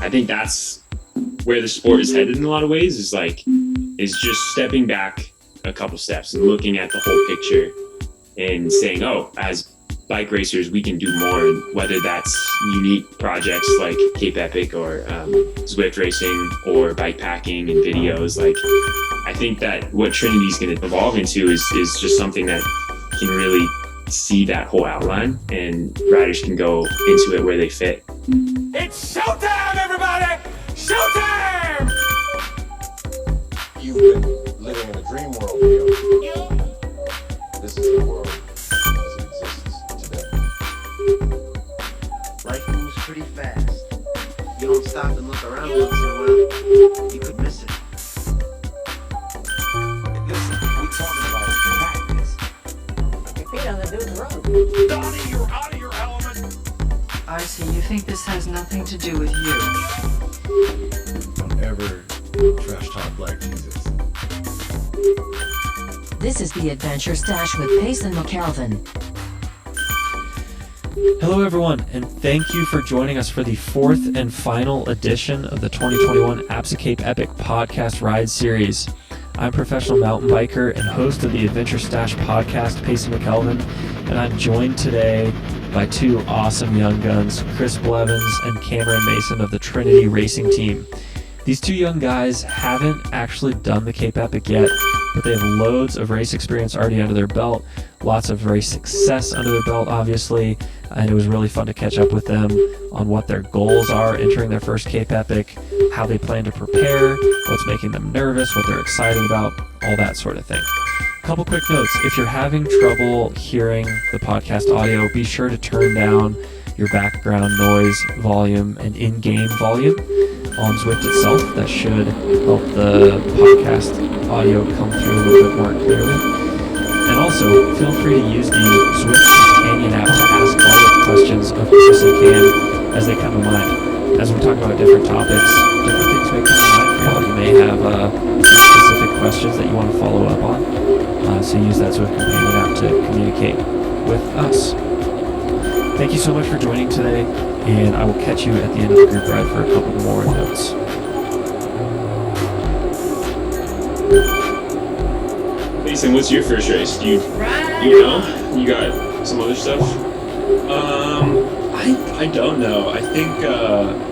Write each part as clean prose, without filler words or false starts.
I think that's where the sport is headed in a lot of ways, is just stepping back a couple steps and looking at the whole picture and saying, oh, as bike racers, we can do more, whether that's unique projects like Cape Epic or Zwift racing or bike packing and videos. Like, I think that what Trinity is going to evolve into is just something that can really see that whole outline, and riders can go into it where they fit. It's showtime, everybody! Showtime! You've been living in a dream world, Leo. This is the world as it exists today. Life moves pretty fast. You don't stop and look around once in a while, you could miss it. Listen, we talking about practice. Your feet on the dude's road. Donnie, you're out of your element. I see. You think this has nothing to do with you. Don't ever trash talk like Jesus. This is the Adventure Stash with Pace and McKelvin. Hello everyone, and thank you for joining us for the fourth and final edition of the 2021 Absa Cape Epic podcast ride series. I'm professional mountain biker and host of the Adventure Stash podcast, Pace and McKelvin, and I'm joined today by two awesome young guns, Chris Blevins and Cameron Mason of the Trinity Racing Team. These two young guys haven't actually done the Cape Epic yet, but they have loads of race experience already under their belt, lots of race success under their belt, obviously, and it was really fun to catch up with them on what their goals are entering their first Cape Epic, how they plan to prepare, what's making them nervous, what they're excited about, all that sort of thing. A couple quick notes. If you're having trouble hearing the podcast audio, be sure to turn down your background noise volume and in-game volume on Zwift itself. That should help the podcast audio come through a little bit more clearly. And also, feel free to use the Zwift companion app to ask follow-up questions of Chris and Cam as they come to mind. As we talk about different topics, different things may come to mind for y'all. You may have specific questions that you want to follow up on. So use that Zwift companion app to communicate with us. Thank you so much for joining today, and I will catch you at the end of the group ride for a couple more notes. Mason, what's your first race? You got some other stuff? I don't know. I think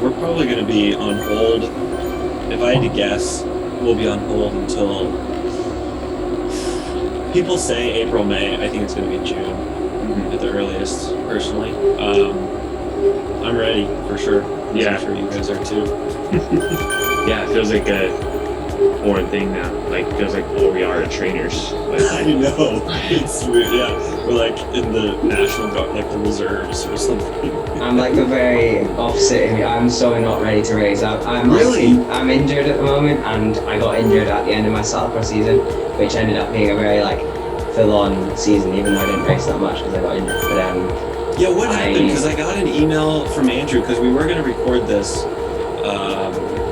we're probably going to be on hold. If I had to guess, we'll be on hold until people say April, May. I think it's going to be June at the earliest, personally. I'm ready for sure. Yeah. I'm sure you guys are too. Yeah, it feels like a foreign thing now. Like, it feels like all we are trainers. Like, I know. It's weird. Yeah, we're like in the National Guard, like the reserves or something. I'm like the very opposite of you. I'm so not ready to race. I'm Really? I'm injured at the moment, and I got injured at the end of my cyclocross season, which ended up being a very full-on season, even though I didn't race that much because I got injured. But Yeah, what happened? Because I got an email from Andrew because we were going to record this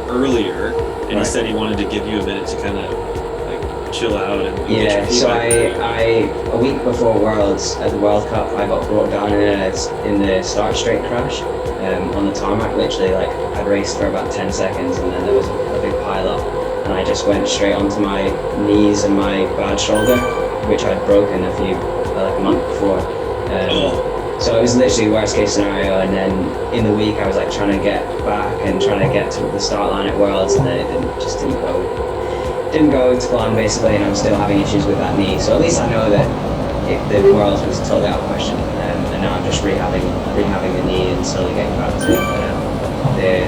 earlier, and he said he wanted to give you a minute to kind of like chill out and get yeah, your so feedback. I a week before Worlds at the World Cup, I got brought down in the start straight crash on the tarmac. Literally, I'd raced for about 10 seconds, and then there was a big pile up, and I just went straight onto my knees and my bad shoulder, which I'd broken a month before. So it was literally worst case scenario, and then in the week I was trying to get back and trying to get to the start line at Worlds, and then it didn't go to plan basically, and I'm still having issues with that knee. So at least I know that if the Worlds was totally out of question, and now I'm just rehabbing the knee and slowly getting back to it. But the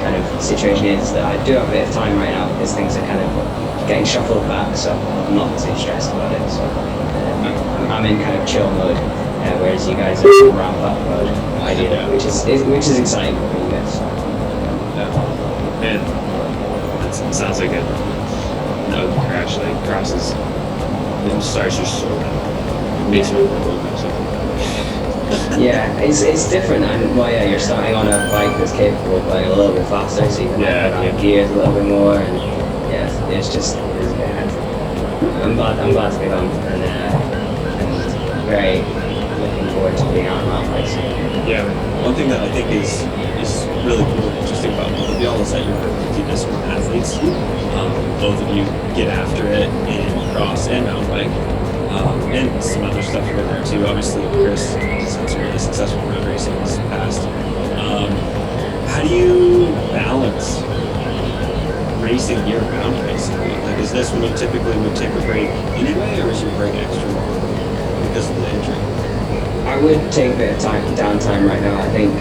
kind of situation is that I do have a bit of time right now because things are kind of getting shuffled back, so I'm not too stressed about it. So I'm in kind of chill mode, whereas you guys are in ramp up mode, ideally, which is exciting for you guys. man, that sounds like a crash, crosses. It starts your sword. It makes me want to or something. Yeah, it's different, and you're starting on a bike that's capable of going a little bit faster, so you can put on gears a little bit more, and I'm glad to be home, and very looking forward to being on mountain bikes. Yeah, one thing that I think is really cool and interesting about both of y'all is that you're multidisciplinary athletes. Both of you get after it in cross and mountain bike. And some other stuff in there too. Obviously, Chris has had some really successful road racing in the past. How do you balance racing year-round, basically? Like, is this when you typically would take a break anyway, or is your break extra long because of the injury? I would take a bit of downtime right now. I think,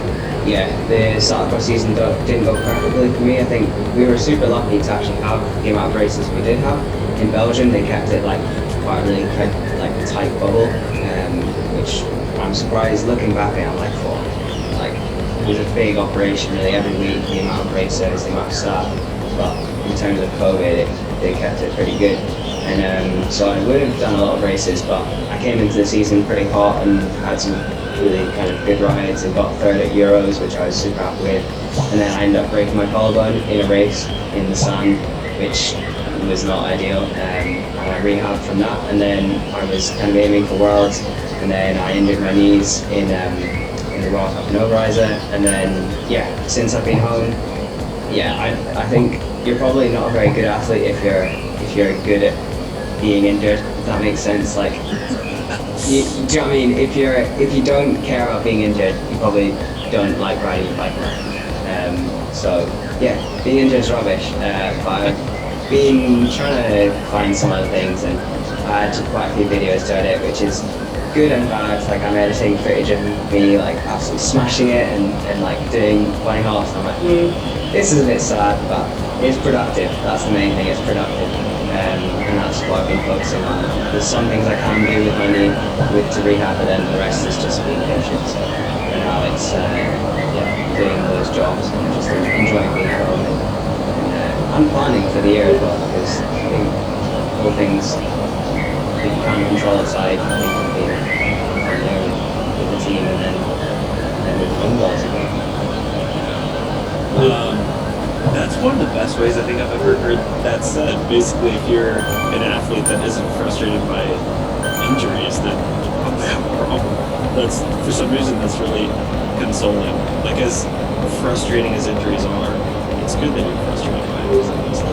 the cyclocross season didn't go perfectly for me. I think we were super lucky to actually have the amount of races we did have. In Belgium, they kept it like quite a really like tight bubble, which I'm surprised looking back at. I'm like, it was a big operation really every week, the amount of races, the amount of staff. But in terms of COVID, they kept it pretty good. And so I would have done a lot of races, but I came into the season pretty hot and had some really kind of good rides and got third at Euros, which I was super happy with. And then I ended up breaking my collarbone in a race in the sun, which was not ideal. And I rehabbed from that, and then I was kind of aiming for Worlds, and then I injured my knees in the World Cup in Overijse. And then since I've been home, I think you're probably not a very good athlete if you're good at being injured, if that makes sense. Like, do you know what I mean? If you don't care about being injured, you probably don't like riding your bike. Being injured is rubbish. But I've been trying to find some other things, and I had quite a few videos to edit, which is good and bad. Like, I'm editing footage of me like absolutely smashing it and like doing 20 halves. I'm like, this is a bit sad, but it's productive. That's the main thing. It's productive. And that's what I've been focusing on. There's some things I can do with my knee to rehab, but then the rest is just being patient. So now it's doing those jobs and just enjoying being at home. I'm planning for the year as well, because I think all things you can't control aside, I think being there with the team and then with home goals again. That's one of the best ways I think I've ever heard that said. Basically, if you're an athlete that isn't frustrated by injuries, then you probably have a problem. That's, for some reason, that's really consoling. Like, as frustrating as injuries are, it's good that you're frustrated by it. It's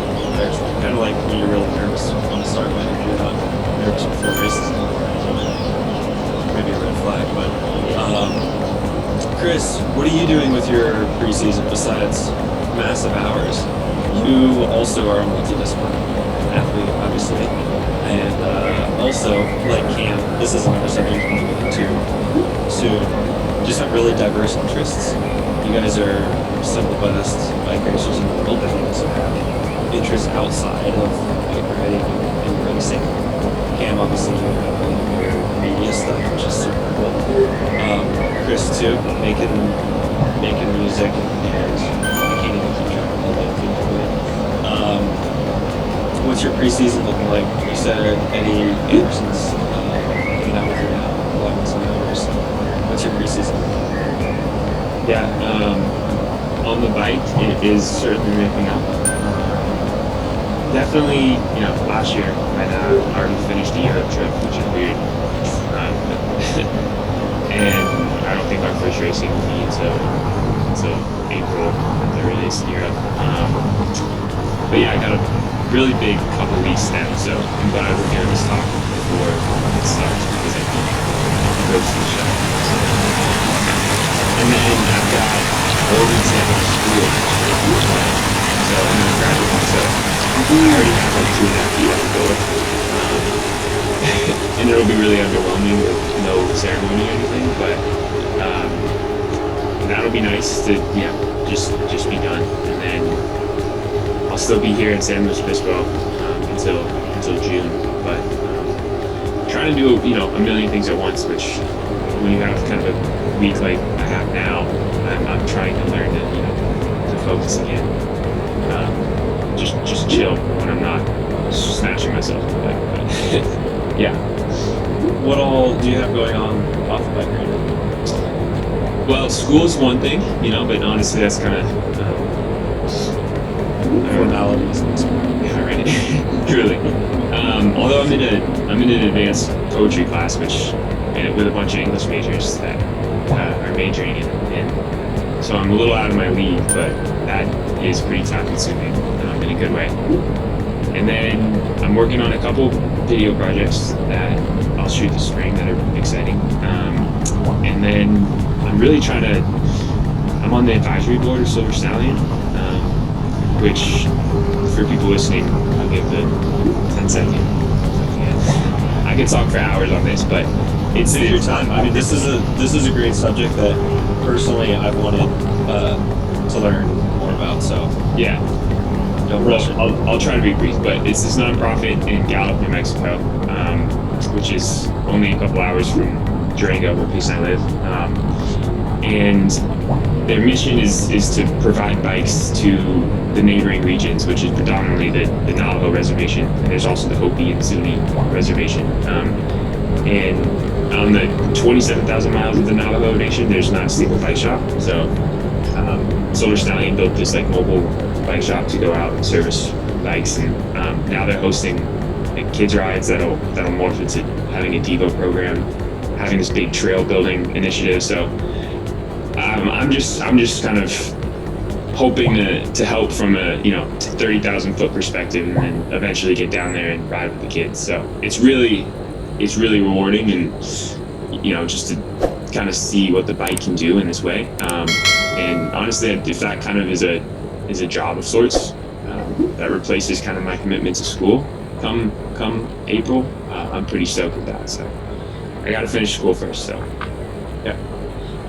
kind of like when you're really nervous on the start line, if you're not nervous before races. Maybe a red flag, but Chris, what are you doing with your preseason besides massive hours? You also are a multidisciplinary athlete, obviously, and also, like Cam, this is another subject we'll get into soon, just have really diverse interests. You guys are some of the best bike racers in the world, but you also have interests outside of bike riding and racing. Cam, obviously, you have your media stuff, which is super cool. Chris, too, making music, and I can't even keep track of all that people doing. What's your preseason looking like? You said Eddie Anderson's hanging out with you now, logging some hours. What's your preseason? Yeah, on the bike, it is certainly ramping up. Definitely, last year I already finished the Europe trip, which is weird. And I don't think our first racing will be until April at the earliest in Europe. But I got a really big couple weeks now, so I'm glad we're doing this talk before it starts, because I can go to the show. And then I've got 4 weeks left of school. So I'm going to graduate, so I already have like 2.5 feet out the door. And it'll be really underwhelming with no ceremony or anything, but that'll be nice to just be done. And then I'll still be here in San Luis Obispo until June, but trying to do a million things at once, which when you have kind of a week like I have now, I'm trying to learn to focus again. Just chill when I'm not smashing myself in the bike. But yeah. What all do you have going on off the bike right now? Well, school's one thing, but honestly, that's kind of formalities. Yeah, right. Truly. Although I'm in an advanced poetry class, which with a bunch of English majors that are majoring in so I'm a little out of my league, but that is pretty time consuming in a good way. And then I'm working on a couple video projects that I'll shoot this spring that are exciting. And then I'm really I'm on the advisory board of Silver Stallion, which for people listening, I'll give the 10-second. I could talk for hours on this, but it's Take your time. I mean, this is a great subject that personally I've wanted to learn more about. So yeah. don't rush it. I'll try to be brief, but it's this nonprofit in Gallup, New Mexico, which is only a couple hours from Durango, where Pace and I live. And their mission is to provide bikes to the neighboring regions, which is predominantly the Navajo Reservation, and there's also the Hopi and Zuni Reservation. And on the 27,000 miles of the Navajo Nation, there's not a single bike shop. So Silver Stallion built this like mobile bike shop to go out and service bikes, and now they're hosting like kids rides that'll morph into having a Devo program, having this big trail building initiative. So I'm just kind of hoping to help from a 30,000 foot perspective, and then eventually get down there and ride with the kids. So it's really rewarding, and just to kind of see what the bike can do in this way. And honestly, if that kind of is a job of sorts that replaces kind of my commitment to school come April, I'm pretty stoked with that. So I got to finish school first. So yeah.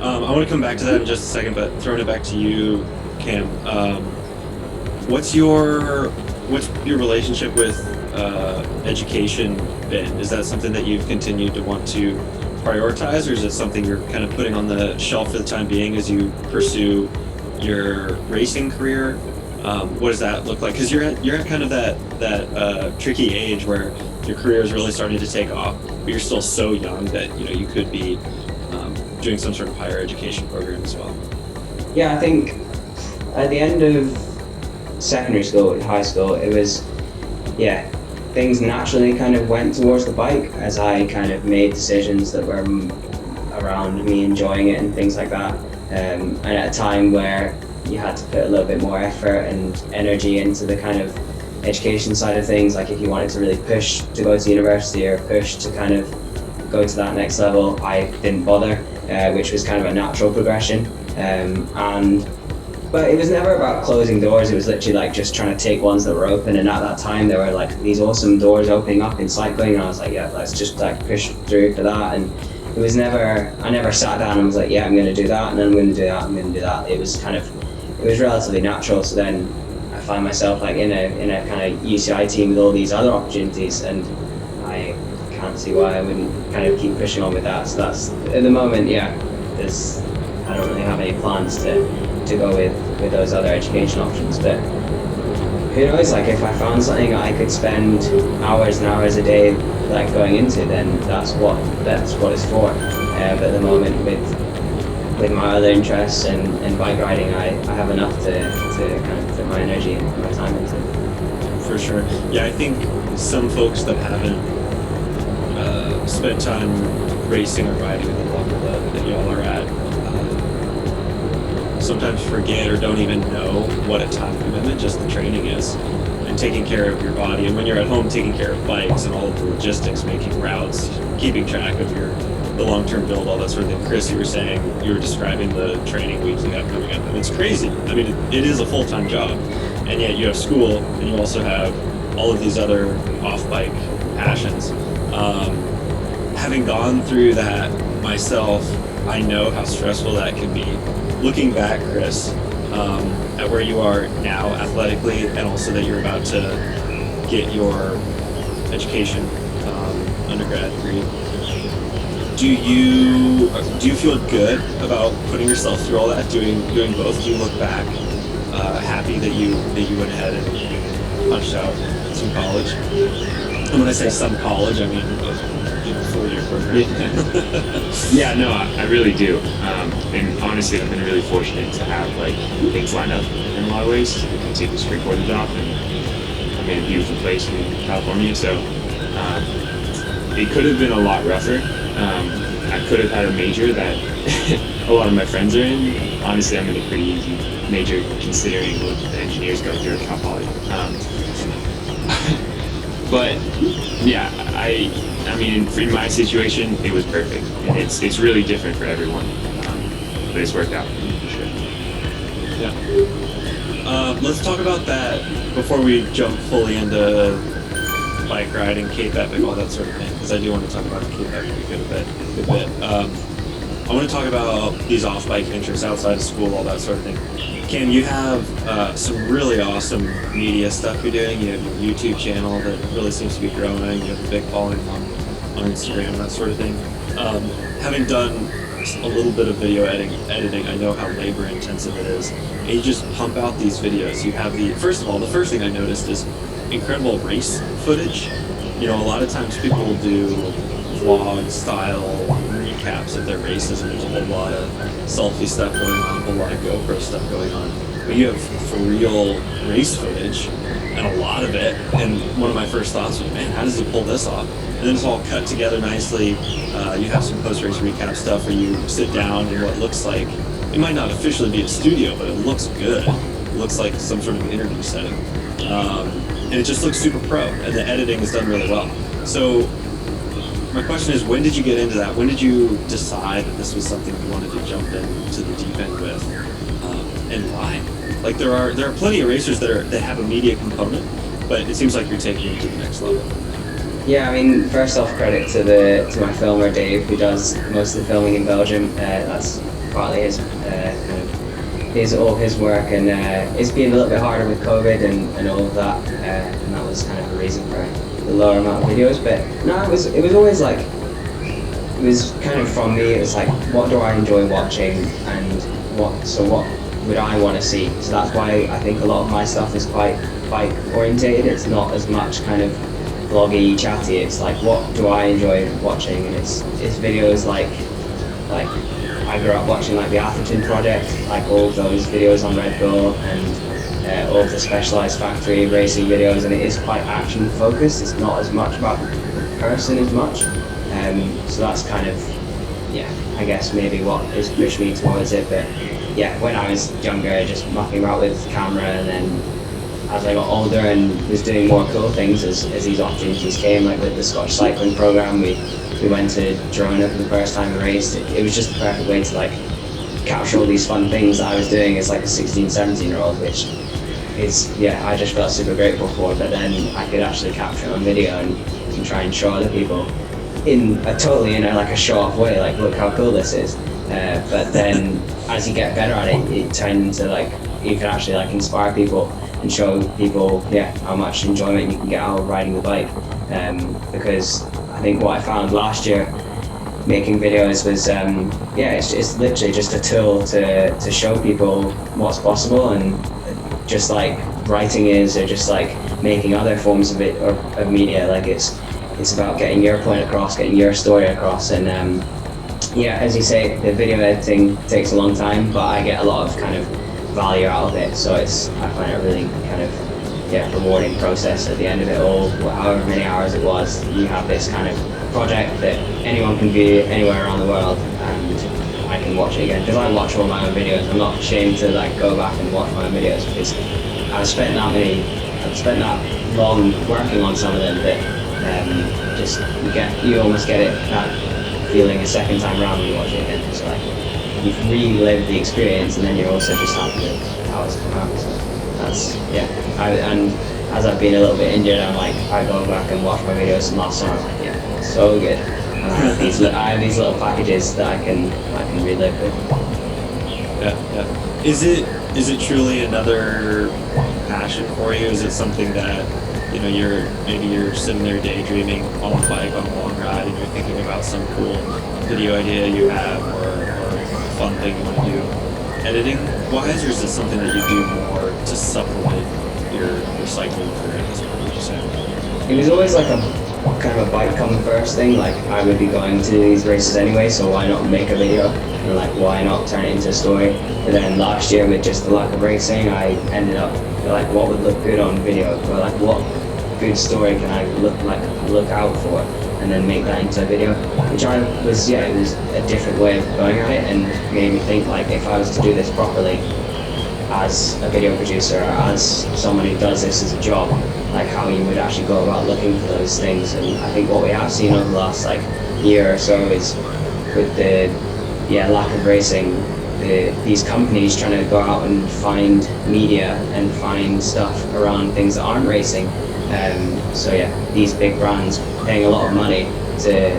I want to come back to that in just a second, but throwing it back to you, Cam. What's your relationship with education been? Is that something that you've continued to want to prioritize, or is it something you're kind of putting on the shelf for the time being as you pursue your racing career? What does that look like? Because you're at kind of that tricky age where your career is really starting to take off, but you're still so young that you could be doing some sort of higher education program as well. Yeah, I think at the end of secondary school, high school, it was, things naturally kind of went towards the bike as I kind of made decisions that were around me enjoying it and things like that. And at a time where you had to put a little bit more effort and energy into the kind of education side of things, like if you wanted to really push to go to university or push to kind of go to that next level, I didn't bother, which was kind of a natural progression. But it was never about closing doors. It was literally like just trying to take ones that were open, and at that time there were like these awesome doors opening up in cycling, and I was like, yeah, let's just like push through for that. And it was I never sat down and was like, yeah, I'm going to do that, and then I'm going to do that, I'm going to do that. It was relatively natural. So then I find myself like in a kind of UCI team with all these other opportunities, and I can't see why I wouldn't kind of keep pushing on with that. So that's, at the moment, I don't really have any plans to go with those other education options, but who knows, like if I found something I could spend hours and hours a day like going into, then that's what it's for. But at the moment with my other interests and bike riding, I have enough to kind of put my energy and my time into. For sure. Yeah, I think some folks that haven't spent time racing or riding at the level that y'all are at sometimes forget or don't even know what a time commitment just the training is, and taking care of your body. And when you're at home, taking care of bikes and all of the logistics, making routes, keeping track of the long-term build, all that sort of thing. Chris, you were saying, you were describing the training weeks you have coming up, and it's crazy. I mean, it is a full-time job, and yet you have school, and you also have all of these other off-bike passions. Having gone through that myself, I know how stressful that can be. Looking back, Chris, at where you are now athletically, and also that you're about to get your education undergrad degree, do you feel good about putting yourself through all that, doing both? Do you look back happy that you went ahead and punched out some college? And when I say some college, I mean 4-year program. Yeah, no, I really do. And honestly, I've been really fortunate to have like things lined up in a lot of ways. I can take the skateboarding off, and I'm in a beautiful place in California. So it could have been a lot rougher. I could have had a major that a lot of my friends are in, honestly, I'm gonna be pretty easy major considering what the engineers go through at Cal Poly. But yeah, I mean, in my situation, it was perfect, and it's really different for everyone. But it's worked out for sure. Yeah. Let's talk about that before we jump fully into bike riding, Cape Epic, all that sort of thing, because I do want to talk about the Cape Epic a good bit. I want to talk about these off-bike interests outside of school, all that sort of thing. Cam, you have some really awesome media stuff you're doing. You have your YouTube channel that really seems to be growing. You have a big following on Instagram, that sort of thing. Having done a little bit of video editing, I know how labor intensive it is. And you just pump out these videos. You have first of all, the first thing I noticed is incredible race footage. You know, a lot of times people will do vlog style recaps of their races, and there's a whole lot of selfie stuff going on, a whole lot of GoPro stuff going on. But you have for real race footage, and a lot of it. And one of my first thoughts was, man, how does he pull this off? And then it's all cut together nicely. You have some post-race recap stuff where you sit down in what looks like, it might not officially be a studio, but it looks good. It looks like some sort of interview setting. And it just looks super pro, and the editing is done really well. So my question is, when did you get into that? When did you decide that this was something you wanted to jump into the deep end with, and why? Like there are plenty of racers that have a media component, but it seems like you're taking it to the next level. Yeah, I mean, first off, credit to my filmer Dave, who does most of the filming in Belgium. That's partly all his work, and it's been a little bit harder with COVID and all of that, and that was kind of the reason for the lower amount of videos. But no, it was always like, it was kind of from me. It was like, what do I enjoy watching, and what would I want to see? So that's why I think a lot of my stuff is quite bike orientated. It's not as much kind of vloggy, chatty. It's like, what do I enjoy watching? And it's videos like I grew up watching like the Atherton Project, like all of those videos on Red Bull, and all of the Specialized Factory racing videos, and it is quite action focused. It's not as much about the person as much. So that's kind of, yeah, I guess maybe what has pushed me towards it. But yeah, when I was younger, just mucking about with the camera, and then as I got older and was doing more cool things as these opportunities came, like with the Scottish cycling program, we went to Girona for the first time and raced. It was just the perfect way to like capture all these fun things that I was doing as like a 16, 17-year-old, which is, yeah, I just felt super grateful for. But then I could actually capture it on video and try and show other people in a show-off way, like, look how cool this is. But then as you get better at it, it turned into like, you can actually like inspire people and show people, yeah, how much enjoyment you can get out of riding the bike. Because I think what I found last year making videos was, it's literally just a tool to show people what's possible, and just like writing is, or just like making other forms of it, or of media. Like it's about getting your point across, getting your story across. And as you say, the video editing takes a long time, but I get a lot of kind of value out of it. So I find it a really kind of rewarding process at the end of it all. However many hours it was, you have this kind of project that anyone can view anywhere around the world, and I can watch it again, because I watch all my own videos. I'm not ashamed to like go back and watch my own videos, because I've spent that long working on some of them that you almost get that feeling a second time around when you watch it again. It's like you've relived the experience, and then you're also just happy with how it's come out. So that's, and as I've been a little bit injured, I go back and watch my videos from last summer. I'm like, yeah, so good. And I have these little packages that I can relive with. Yeah. Is it truly another passion for you? Is it something that, you know, you're sitting there daydreaming on the bike on a long ride, and you're thinking about some cool video idea you have, or fun thing you want to do editing wise, or is it something that you do more to supplement your cycling career at this point, would you say? It was always like a kind of a bike come first thing. Like, I would be going to these races anyway, so why not make a video, and like why not turn it into a story? And then last year, with just the lack of racing, I ended up like, what would look good on video, or like what good story can I look out for? and then make that into a video, which it was a different way of going at it, and made me think, like, if I was to do this properly as a video producer, or as someone who does this as a job, like how you would actually go about looking for those things. And I think what we have seen over the last like year or so is with the lack of racing, these companies trying to go out and find media and find stuff around things that aren't racing. So these big brands paying a lot of money to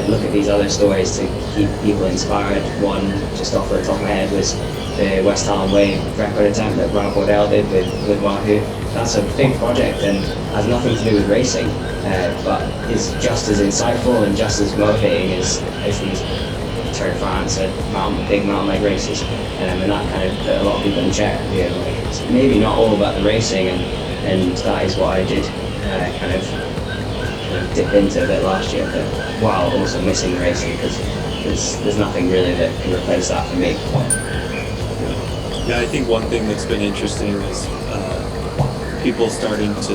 look at these other stories to keep people inspired. One, just off the top of my head, was the West Hallam Way record attempt that Brad Bordell did with Wahoo. That's a big project and has nothing to do with racing, but is just as insightful and just as motivating as these Tour de France and big mountain bike races. And that kind of put a lot of people in check. It's maybe not all about the racing, and that is what I did kind of dip into a bit last year, but while also missing the racing, because there's nothing really that can replace that for me. Yeah, I think one thing that's been interesting is people starting to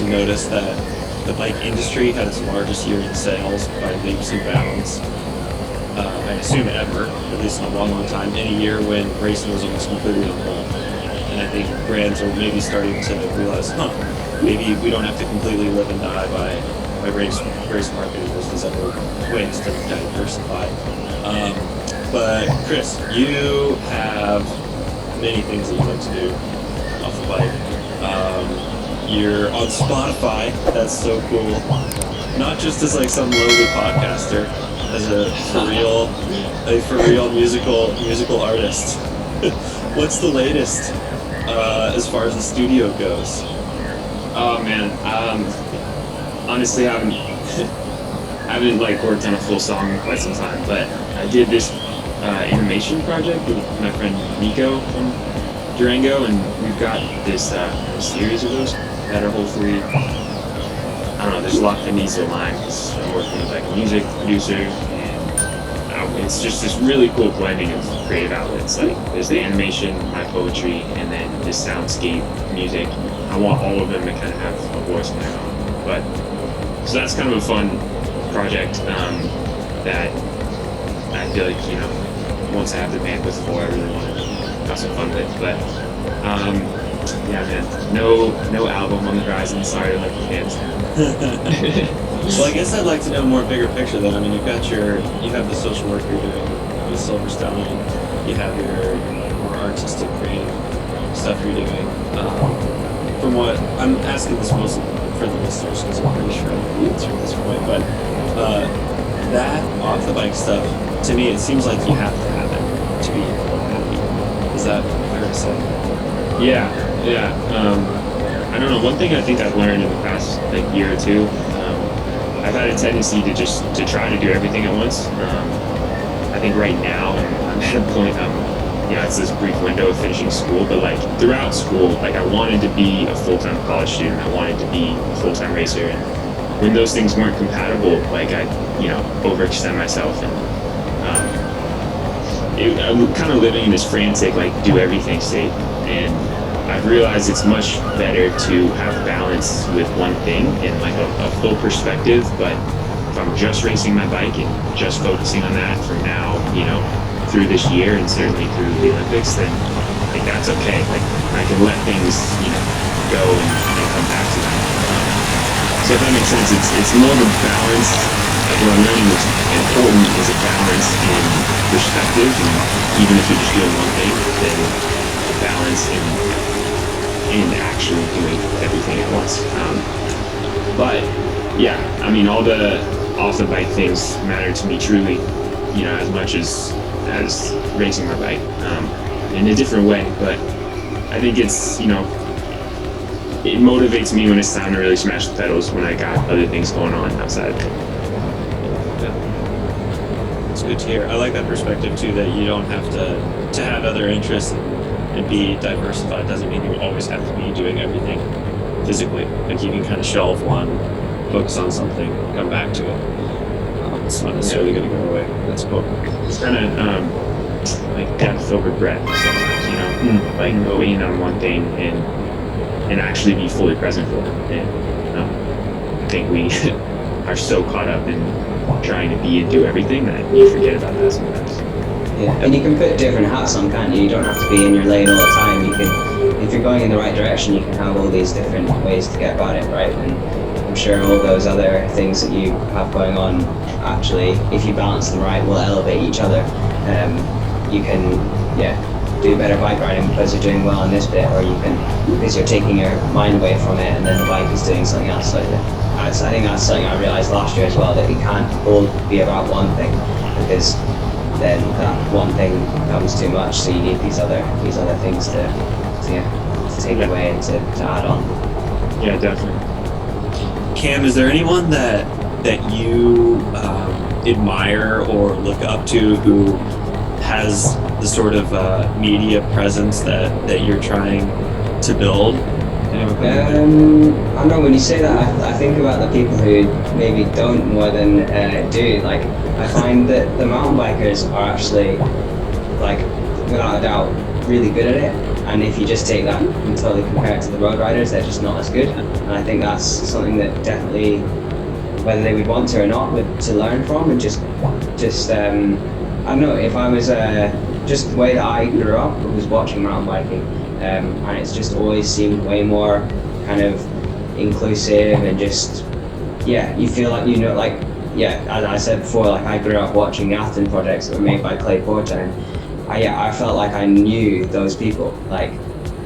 notice that the bike industry had its largest year in sales by leaps and bounds. I assume ever, at least in a long, long time, in a year when racing was almost completely on hold. And I think brands are maybe starting to realize, maybe we don't have to completely live and die by race marketing. There's these other ways to diversify. But Chris, you have many things that you like to do off the bike. You're on Spotify. That's so cool. Not just as like some lowly podcaster, as a for real musical artist. What's the latest as far as the studio goes? Oh man, honestly, I haven't like worked on a full song in quite some time, but I did this animation project with my friend Nico from Durango, and we've got this series of those that are hopefully, I don't know, there's a lot that needs to align, because I'm working with like a music producer, and it's just this really cool blending of creative outlets. Like there's the animation, my poetry, and then this soundscape music. I want all of them to kind of have a voice of their own. But so that's kind of a fun project that I feel like, you know, once I have the bandwidth for, I really want to have some fun with. But yeah, man, no album on the horizon. Sorry to let the fans down. Well, I guess I'd like to know more bigger picture then. I mean, you have the social work you're doing with Silverstone, you have your more artistic, creative stuff you're doing. From what I'm asking this mostly for the listeners, because I'm pretty sure I know the answer at this point, but that off the bike stuff, to me, it seems like you have to have it to be happy. Is that fair to say? Yeah. I don't know. One thing I think I've learned in the past like year or two, I've had a tendency to try to do everything at once. I think right now I'm at a point, it's this brief window of finishing school, but like throughout school, like I wanted to be a full-time college student. I wanted to be a full-time racer, and when those things weren't compatible, like I, overextend myself, and I'm kind of living in this frantic, like do everything state, and I've realized it's much better to have balance with one thing and like a full perspective. But if I'm just racing my bike and just focusing on that from now, through this year and certainly through the Olympics, then I think that's okay. Like I can let things, go and come back to them. So if that makes sense, it's more of a balance. Like what I'm learning is important is a balance in perspective, and even if you're just doing one thing, then balance in actually doing everything at once. But yeah, I mean, all the off the bike things matter to me truly, as much as racing my bike, in a different way. But I think it's, it motivates me when it's time to really smash the pedals when I got other things going on outside of it. It's good to hear. I like that perspective too, that you don't have to have other interests and be diversified. Doesn't mean you always have to be doing everything physically. Like you can kind of shelve one, focus on something, come back to it. It's not necessarily going to go away. That's cool. It's kind of like death over breath sometimes, like go in on one thing and actually be fully present for it. And I think we are so caught up in trying to be and do everything that you forget about that sometimes. Yeah, and you can put different hats on, can't you? You don't have to be in your lane all the time. You can, if you're going in the right direction, you can have all these different ways to get about it, right? And I'm sure all those other things that you have going on, actually, if you balance them right, will elevate each other. You can, do better bike riding because you're doing well on this bit, or you can, because you're taking your mind away from it, and then the bike is doing something else. So I think that's something I realized last year as well, that you can't all be about one thing, because then that one thing becomes too much. So you need these other things to take away and to add on. Yeah, definitely. Cam, is there anyone that you admire or look up to who has the sort of media presence that you're trying to build? I don't know, when you say that, I think about the people who maybe don't more than do. Like, I find that the mountain bikers are actually, like, without a doubt, really good at it. And if you just take that and totally compare it to the road riders, they're just not as good. And I think that's something that definitely, whether they would want to or not, to learn from, and just I don't know, if I was, just the way that I grew up was watching mountain biking, and it's just always seemed way more kind of inclusive, and just, you feel like, as I said before, like, I grew up watching Athen projects that were made by Clay Porter, and I felt like I knew those people, like,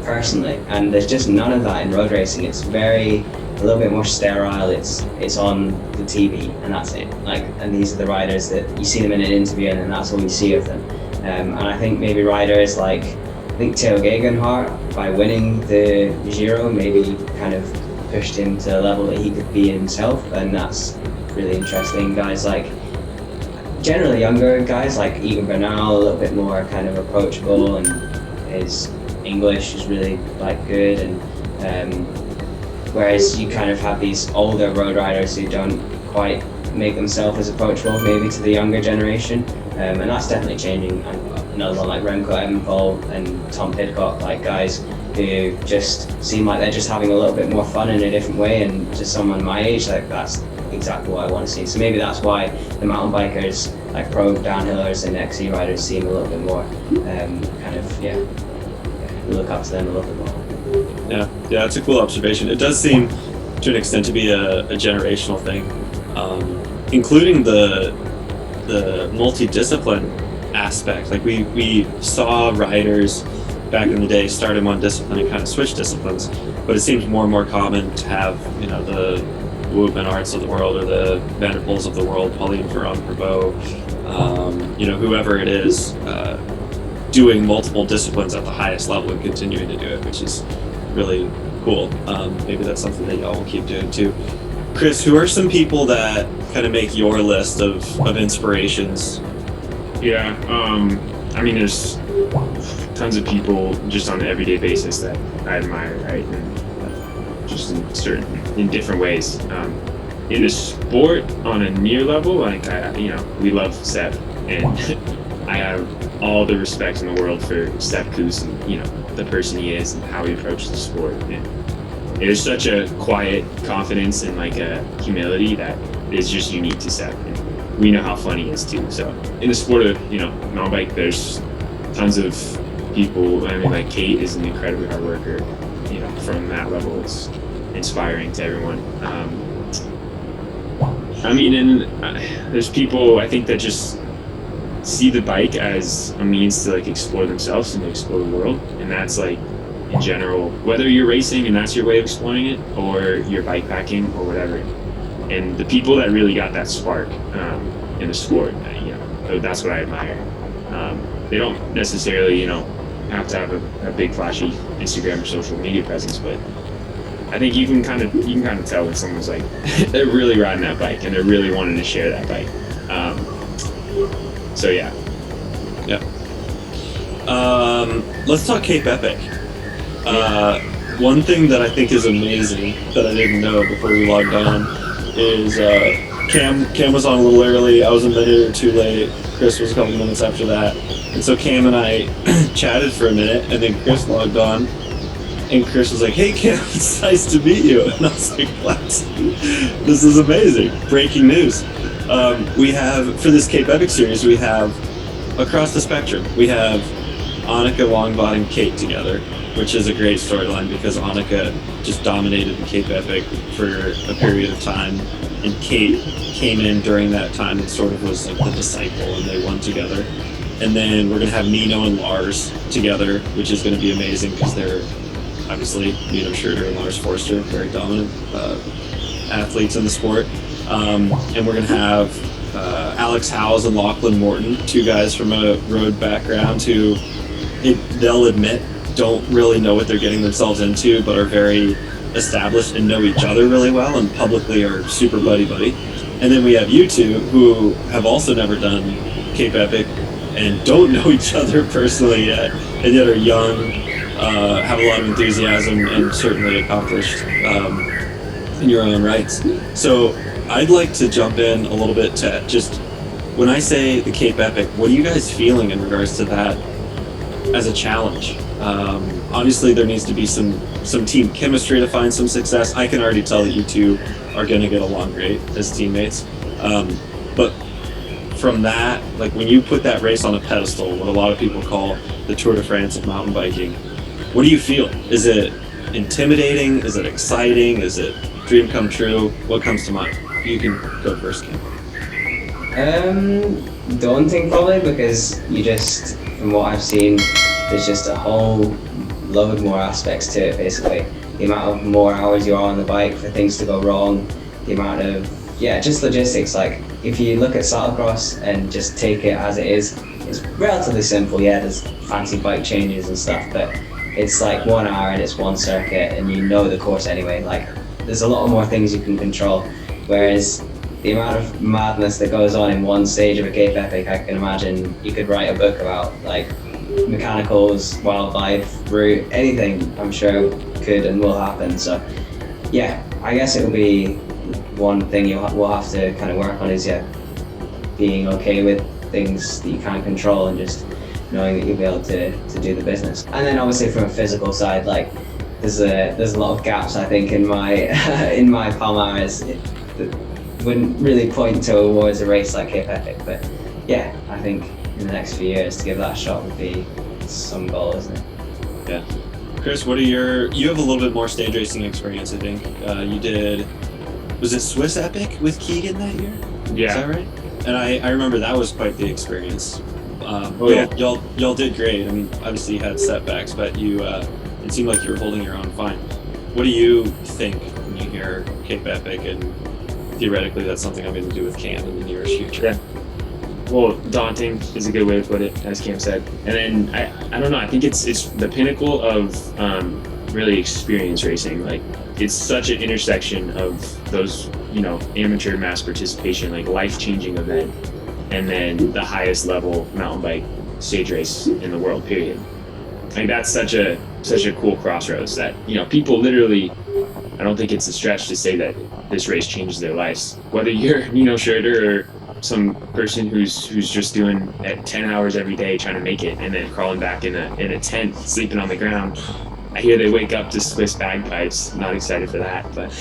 personally, and there's just none of that in road racing. It's a little bit more sterile. It's on the TV, and that's it. Like, and these are the riders that you see them in an interview, and then that's all you see of them. And I think maybe riders like, I think Theo Gegenhardt, by winning the Giro, maybe kind of pushed him to a level that he could be himself, and that's really interesting. Guys like, generally younger guys like Egan Bernal, a little bit more kind of approachable, and his English is really, like, good, and whereas you kind of have these older road riders who don't quite make themselves as approachable maybe to the younger generation, and that's definitely changing. And another one like Remco Evenepoel and Tom Pidcock, like, guys who just seem like they're just having a little bit more fun in a different way, and just someone my age, like, that's exactly what I want to see. So maybe that's why the mountain bikers, like pro downhillers and XC riders, seem a little bit more look up to them a little bit more. Yeah, it's a cool observation. It does seem, to an extent, to be a generational thing, including the multidiscipline aspect. Like, we saw riders back in the day start in one discipline and kind of switch disciplines, but it seems more and more common to have, the Woodman Arts of the world, or the Vanderpools of the world, Pauline Ferrand-Prévot, whoever it is, doing multiple disciplines at the highest level and continuing to do it, which is really cool. Maybe that's something that y'all will keep doing too. Chris, who are some people that kind of make your list of inspirations? Yeah, I mean, there's tons of people just on an everyday basis that I admire, right? And just in different ways. In the sport, on a near level, like, we love Sepp, and I have all the respect in the world for Sepp Kuss, and the person he is and how he approaches the sport. And there's such a quiet confidence and, like, a humility that is just unique to Sepp. And we know how fun he is too. So in the sport of mountain bike, there's tons of people. I mean, like, Kate is an incredibly hard worker. From that level, it's inspiring to everyone. There's people, I think, that just see the bike as a means to, like, explore themselves and explore the world, and that's, like, in general, whether you're racing and that's your way of exploring it, or you're bikepacking or whatever. And the people that really got that spark in the sport, that's what I admire. They don't necessarily, have to have a big flashy Instagram or social media presence, but I think you can kind of tell when someone's, like, they're really riding that bike and they're really wanting to share that bike. So yeah. Let's talk Cape Epic. One thing that I think is amazing that I didn't know before we logged on is Cam was on a little early. I was a minute or two late. Chris was a couple minutes after that. And so Cam and I chatted for a minute, and then Chris logged on. and Chris was like, "Hey, Cam, it's nice to meet you." And I was like, "What? This is amazing! Breaking news." We have for this Cape Epic series, we have across the spectrum. We have Annika Longbot and Kate together, which is a great storyline because Annika just dominated the Cape Epic for a period of time, and Kate came in during that time and sort of was like the disciple, and they won together. And then we're gonna have Nino and Lars together, which is gonna be amazing because they're obviously Nino Schurter and Lars Forster, very dominant athletes in the sport. And we're gonna have Alex Howes and Lachlan Morton, two guys from a road background who they'll admit don't really know what they're getting themselves into, but are very established and know each other really well and publicly are super buddy-buddy. And then we have you two who have also never done Cape Epic and don't know each other personally yet, and yet are young, have a lot of enthusiasm, and certainly accomplished in your own rights. So I'd like to jump in a little bit to just, when I say the Cape Epic, what are you guys feeling in regards to that as a challenge? Obviously there needs to be some team chemistry to find some success. I can already tell that you two are going to get along great as teammates. But from that, like when you put that race on a pedestal, what a lot of people call the Tour de France of mountain biking, what do you feel? Is it intimidating? Is it exciting? Is it dream come true? What comes to mind? You can go first, Kim. Daunting probably, because you just, from what I've seen, there's just a whole load more aspects to it basically. The amount of more hours you are on the bike for things to go wrong, the amount of, just logistics. Like if you look at cyclocross and just take it as it is, it's relatively simple. There's fancy bike changes and stuff, but it's like 1 hour and it's one circuit and you know the course anyway. Like there's a lot more things you can control, whereas the amount of madness that goes on in one stage of a Cape Epic, I can imagine you could write a book about, like mechanicals, wildlife, route, anything I'm sure could and will happen. So I guess it will be one thing we'll have to kind of work on is being okay with things that you can't control and just knowing that you'll be able to do the business. And then obviously from a physical side, like there's a lot of gaps I think in my in my palmares that wouldn't really point towards a race like Cape Epic, but I think in the next few years to give that a shot would be some goal, isn't it? Yeah. Chris, you have a little bit more stage racing experience, I think. You did, was it Swiss Epic with Keegan that year? Yeah. Is that right? And I remember that was quite the experience. Y'all did great. I mean, obviously you had setbacks, but it seemed like you were holding your own fine. What do you think when you hear Cape Epic, and theoretically that's something I'm going to do with Cam in the nearest future? Yeah. Well, daunting is a good way to put it, as Cam said. And then I don't know. I think it's the pinnacle of really experience racing. Like it's such an intersection of those amateur mass participation, like life-changing event, and then the highest level mountain bike stage race in the world. Period. Like that's such a cool crossroads that people literally. I don't think it's a stretch to say that this race changes their lives. Whether you're Nino Schurter or some person who's just doing 10 hours every day trying to make it and then crawling back in a tent, sleeping on the ground. I hear they wake up to Swiss bagpipes. Not excited for that, but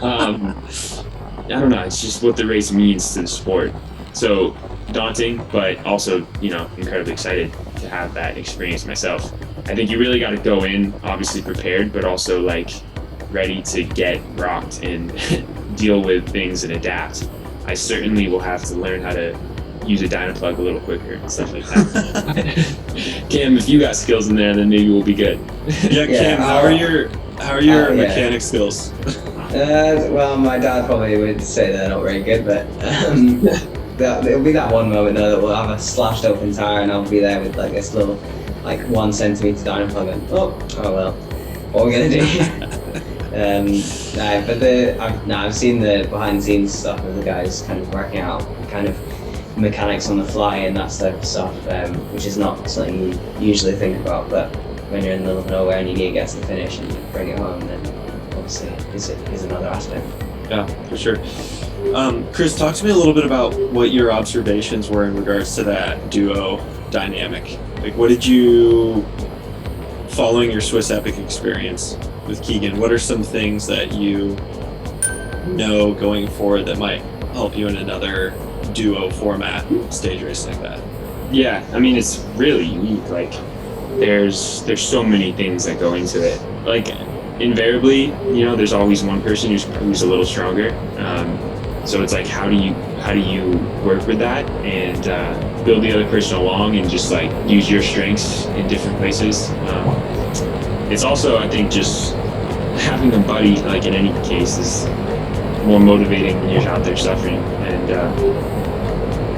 I don't know. It's just what the race means to the sport. So daunting, but also incredibly excited to have that experience myself. I think you really got to go in obviously prepared, but also like ready to get rocked and deal with things and adapt. I certainly will have to learn how to use a Dynaplug a little quicker and stuff like that. Cam, if you got skills in there, then maybe we'll be good. Cam, how are your mechanic skills? Well, my dad probably would say they're not very good, but it'll be that one moment though that we'll have a slashed open tire and I'll be there with like this little 1 centimeter Dynaplug and oh well, what are we gonna do? I've seen the behind the scenes stuff of the guys kind of working out kind of mechanics on the fly and that type of stuff, which is not something you usually think about, but when you're in the middle of nowhere and you need to get to the finish and bring it home, then obviously is another aspect. Yeah, for sure. Chris, talk to me a little bit about what your observations were in regards to that duo dynamic. Like, what did you following your Swiss Epic experience with Keegan, what are some things that you know going forward that might help you in another duo format stage race like that? Yeah, I mean, it's really unique. Like, there's so many things that go into it. Like, invariably, you know, there's always one person who's a little stronger. So it's like, how do you work with that and build the other person along and just like use your strengths in different places. It's also, I think, just having a buddy, like in any case, is more motivating when you're out there suffering. And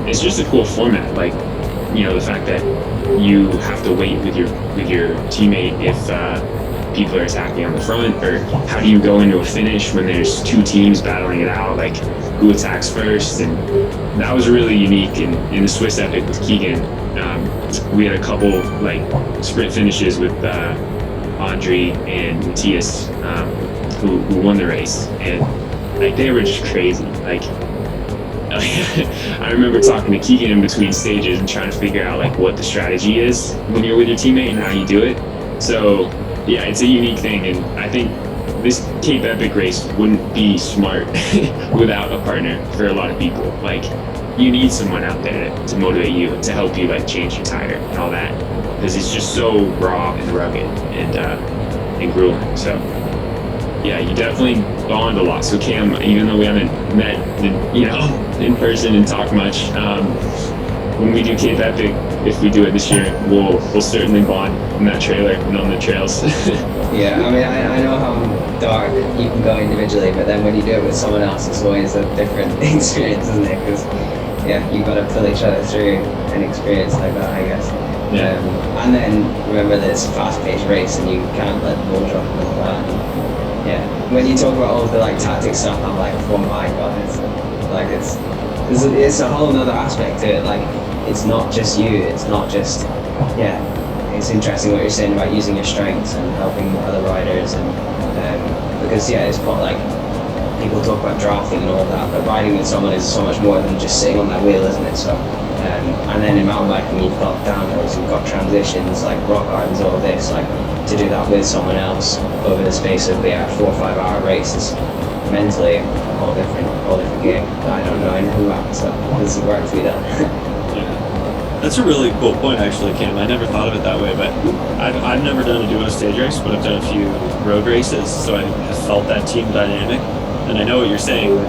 it's just a cool format. Like, you know, the fact that you have to wait with your teammate if people are attacking on the front, or how do you go into a finish when there's two teams battling it out, like who attacks first. And that was really unique in the Swiss Epic with Keegan. We had a couple like sprint finishes with Andre and Matthias who won the race, and like they were just crazy. Like I remember talking to Keegan in between stages and trying to figure out like what the strategy is when you're with your teammate and how you do it. So yeah, it's a unique thing, and I think this Cape Epic race wouldn't be smart without a partner for a lot of people. Like, you need someone out there to motivate you, to help you like change your tire and all that, because it's just so raw and rugged and grueling. So yeah, you definitely bond a lot. So Cam, even though we haven't met, in person and talked much, when we do Cape Epic, if we do it this year, we'll certainly bond in that trailer and on the trails. Yeah, I mean, I know how dark you can go individually, but then when you do it with someone else, it's always a different experience, isn't it? Because, yeah, you've got to pull each other through an experience like that, I guess. Yeah. And then remember that it's a fast-paced race and you can't let the ball drop and all that. And, yeah, when you talk about all the like tactic stuff, I'm like, oh my god, it's a whole other aspect to it. Like, it's not just you, it's not just, yeah. It's interesting what you're saying about using your strengths and helping other riders, and because yeah, it's not like people talk about drafting and all that, but riding with someone is so much more than just sitting on that wheel, isn't it? So and then in mountain biking, you've got downhills, you've got transitions, like rock gardens, all this, like to do that with someone else over the space of 4 or 5 hour races, mentally a whole different game that I don't know anything about, so there's some work to be done. That's a really cool point, actually, Cam. I never thought of it that way, but I've never done a duo stage race, but I've done a few road races, so I have felt that team dynamic. And I know what you're saying.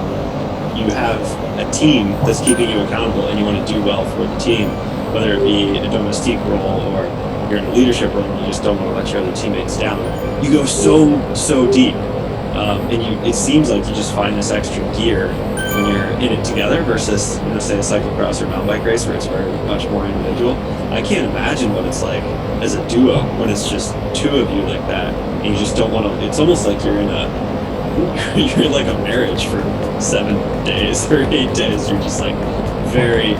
You have a team that's keeping you accountable, and you want to do well for the team, whether it be a domestique role or you're in a leadership role and you just don't want to let your other teammates down. You go so deep, and it seems like you just find this extra gear when you're in it together versus, say a cyclocross or mountain bike race where it's very much more individual. I can't imagine what it's like as a duo when it's just two of you like that, and you just don't want to. It's almost like you're in like a marriage for 7 days or 8 days. You're just like very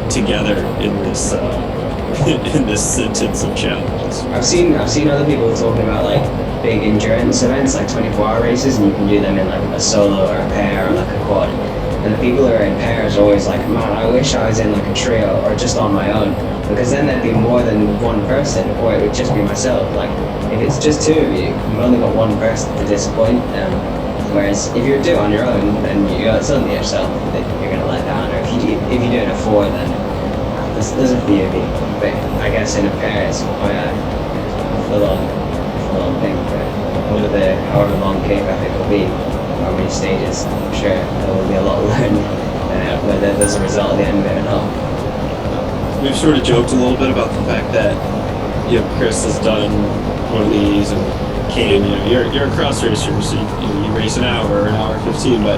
together in this in this sentence of challenges. I've seen other people talking about like big endurance events, like 24-hour races, and you can do them in like a solo or a pair or like a quad. And the people who are in pairs are always like, man, I wish I was in like a trio or just on my own, because then there'd be more than one person, or it would just be myself. Like, if it's just two of you, you've only got one person to disappoint. Whereas if you do it on your own, then it's only yourself that you're going to let down. Or if you do it in a four, then there's a few of you. But I guess in a pair, it's quite a full-on thing. But over the however long Cape Epic will be, how many stages, I'm sure there will be a lot learned, whether there's a result at the end of it or not. We've sort of joked a little bit about the fact that Chris has done one of these, and Cam, you're a cross racer, so you race an hour 15. But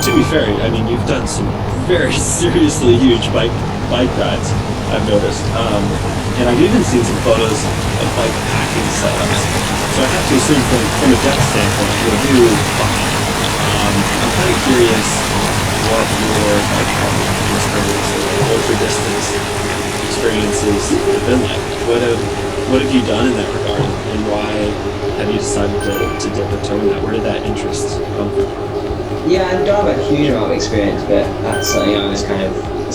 to be fair, I mean, you've done some very seriously huge bike rides, I've noticed, and I've even seen some photos of bike packing setups. So I have to assume from a depth standpoint, you'll do fine. I'm kind of curious what your bike packing experience or ultra distance experiences have been like. What have you done in that regard, and why have you decided to dip a toe in that? Where did that interest come from? Yeah, I don't have a huge amount of experience, but that's something it's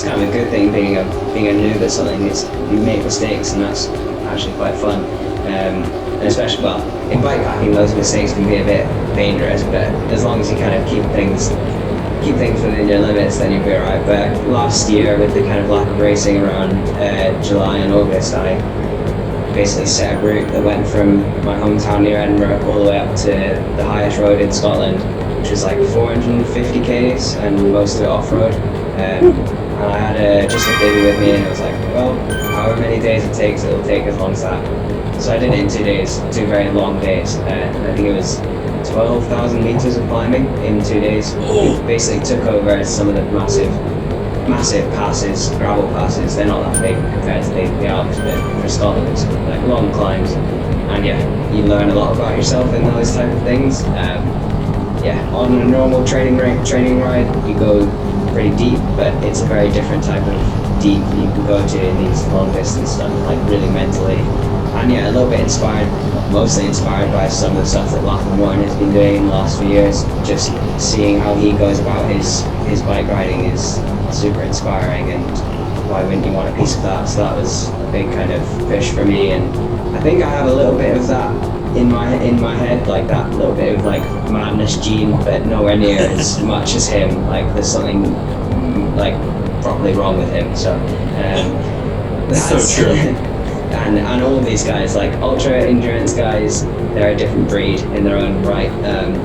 kind of a good thing being a noob at something. Is you make mistakes, and that's actually quite fun. And especially, well, in bikepacking, those mistakes can be a bit dangerous, but as long as you kind of keep things within your limits, then you'll be alright. But last year, with the kind of lack of racing around July and August, I basically set a route that went from my hometown near Edinburgh all the way up to the highest road in Scotland, which was like 450 k's and most of it off-road. And I had just a baby with me, and it was like, well, however many days it takes, it'll take as long as that. So I did it in 2 days, 2 very long days. I think it was 12,000 meters of climbing in 2 days. It basically took over some of the massive passes, gravel passes. They're not that big compared to the Alps, but for Scotland it's like long climbs. And yeah, you learn a lot about yourself in those type of things. On a normal training ride, you go pretty deep, but it's a very different type of deep you can go to in these long distance stuff, like really mentally. And yeah, a little bit inspired, mostly inspired by some of the stuff that Lachlan Morton has been doing in the last few years. Just seeing how he goes about his bike riding is super inspiring, and why wouldn't you want a piece of that? So that was a big kind of push for me, and I think I have a little bit of that in my head, like that little bit of like madness gene, but nowhere near as much as him. Like there's something like properly wrong with him. So that's so true. And all of these guys, like ultra endurance guys, they're a different breed in their own right. And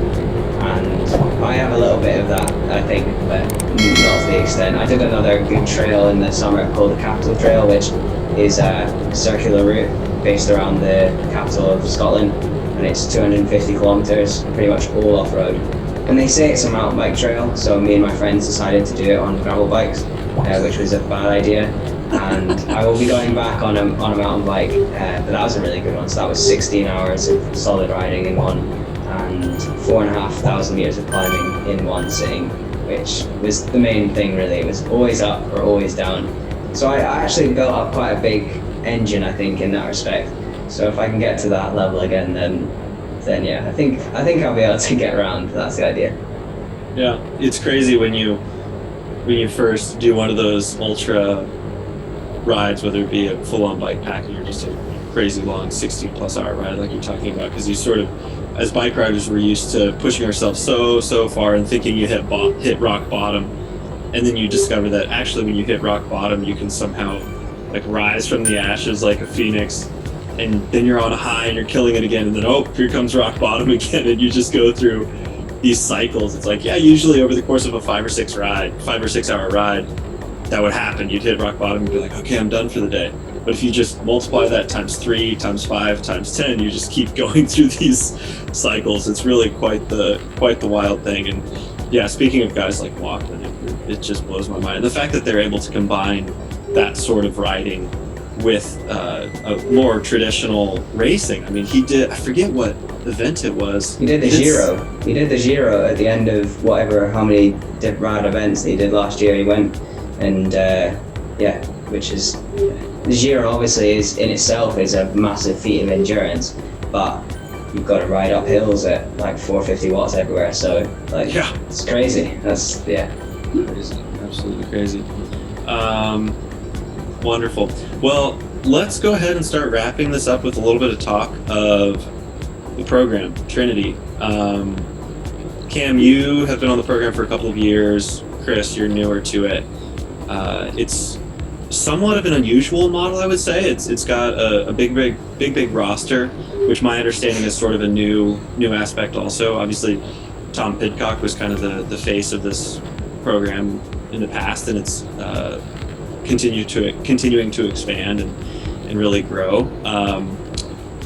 I have a little bit of that, I think, but not to the extent. I did another good trail in the summer called the Capital Trail, which is a circular route based around the capital of Scotland, and it's 250 kilometers, pretty much all off-road. And they say it's a mountain bike trail, so me and my friends decided to do it on gravel bikes, which was a bad idea. And I will be going back on a mountain bike, but that was a really good one. So that was 16 hours of solid riding in one, and 4,500 meters of climbing in one sitting, which was the main thing really. It was always up or always down. So I actually built up quite a big engine, I think, in that respect. So if I can get to that level again, then yeah, I think I'll be able to get around. That's the idea. Yeah, it's crazy when you first do one of those ultra rides, whether it be a full-on bike packing or just a crazy long 60+ hour ride like you're talking about, because you sort of, as bike riders, we're used to pushing ourselves so far and thinking you hit rock bottom, and then you discover that actually when you hit rock bottom you can somehow like rise from the ashes like a phoenix, and then you're on a high and you're killing it again, and then here comes rock bottom again, and you just go through these cycles. It's like, yeah, usually over the course of a 5 or 6 hour ride, that would happen. You'd hit rock bottom and be like, okay, I'm done for the day. But if you just multiply that times 3, times 5, times 10, you just keep going through these cycles. It's really quite the wild thing. And yeah, speaking of guys like Lachlan, it just blows my mind. The fact that they're able to combine that sort of riding with a more traditional racing. I mean, he did, I forget what event it was. He did the Giro. He did the Giro at the end of how many rad events that he did last year. He went and which is, the Giro obviously is in itself is a massive feat of endurance, but you've got to ride up hills at like 450 watts everywhere, so like, yeah, it's crazy. That's crazy, absolutely crazy. Wonderful. Well, let's go ahead and start wrapping this up with a little bit of talk of the program, Trinity. Cam, you have been on the program for a couple of years. Chris, you're newer to it. It's somewhat of an unusual model, I would say. It's got a big roster, which my understanding is sort of a new aspect also. Obviously, Tom Pidcock was kind of the face of this program in the past, and it's continuing to expand and really grow.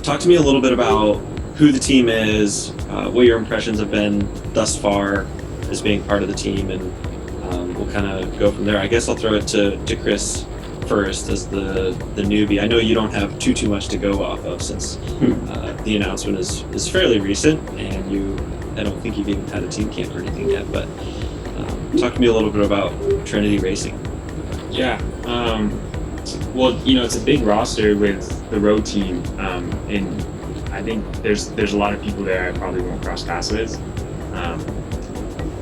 Talk to me a little bit about who the team is, what your impressions have been thus far as being part of the team, and we'll kind of go from there. I guess I'll throw it to Chris first as the newbie. I know you don't have too much to go off of since the announcement is fairly recent, and I don't think you've even had a team camp or anything yet, but talk to me a little bit about Trinity Racing. Yeah, well, it's a big roster with the road team, and I think there's a lot of people there I probably won't cross paths with.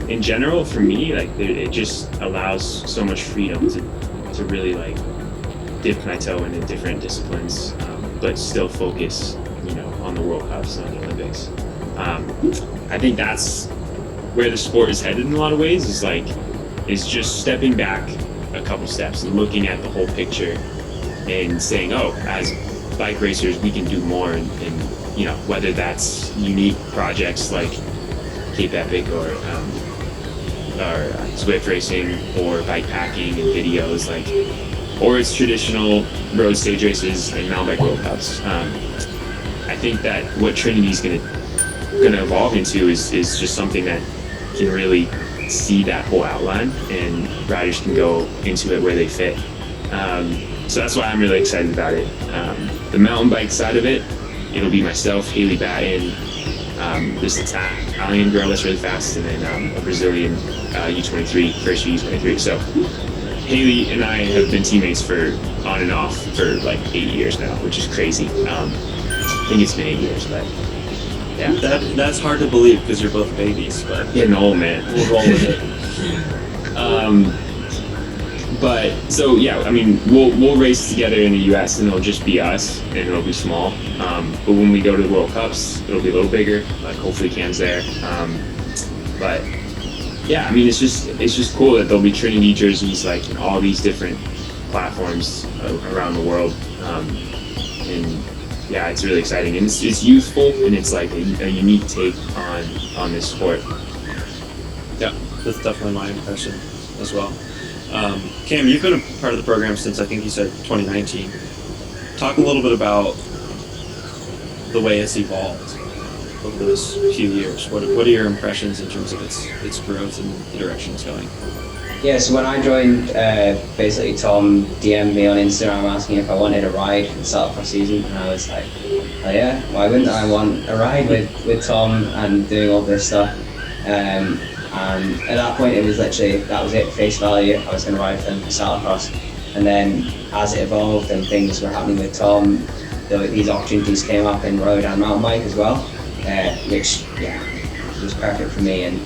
In general, for me, like it just allows so much freedom to really like dip my toe into different disciplines. but still focus, on the World Cups and on the Olympics. I think that's where the sport is headed in a lot of ways. Is just stepping back a couple steps and looking at the whole picture and saying, oh, as bike racers, we can do more, and whether that's unique projects like Cape Epic or Zwift racing or bike packing and videos, or it's traditional road stage races and mountain bike World Cups. I think that what Trinity's gonna evolve into is just something that can really see that whole outline, and riders can go into it where they fit. So that's why I'm really excited about it. The mountain bike side of it, it'll be myself, Haley Batten, this Italian girl that's really fast, and then a Brazilian U23, first U23. So Haley and I have been teammates for on and off for 8 years now, which is crazy. I think it's been 8 years, but yeah. That's hard to believe because you're both babies, but getting old, man. We'll roll with it. But so yeah, I mean, we'll race together in the U.S. and it'll just be us, and it'll be small. But when we go to the World Cups, it'll be a little bigger. Hopefully, Cam's there. But yeah, I mean, it's just cool that there'll be Trinity jerseys in all these different platforms around the world. And yeah, it's really exciting, and it's youthful, and it's a unique take on this sport. Yeah, that's definitely my impression as well. Cam, you've been a part of the program since I think you said 2019. Talk a little bit about the way it's evolved over those few years. What are your impressions in terms of its growth and the direction it's going? Yeah, so when I joined, basically Tom DM'd me on Instagram asking if I wanted a ride for the Cyclocross season, and I was like, oh yeah, why wouldn't I want a ride with Tom and doing all this stuff? And at that point, it was literally, that was it, face value. I was going to ride for them for Cyclocross. And then as it evolved and things were happening with Tom, these opportunities came up in road and mountain bike as well, which was perfect for me. And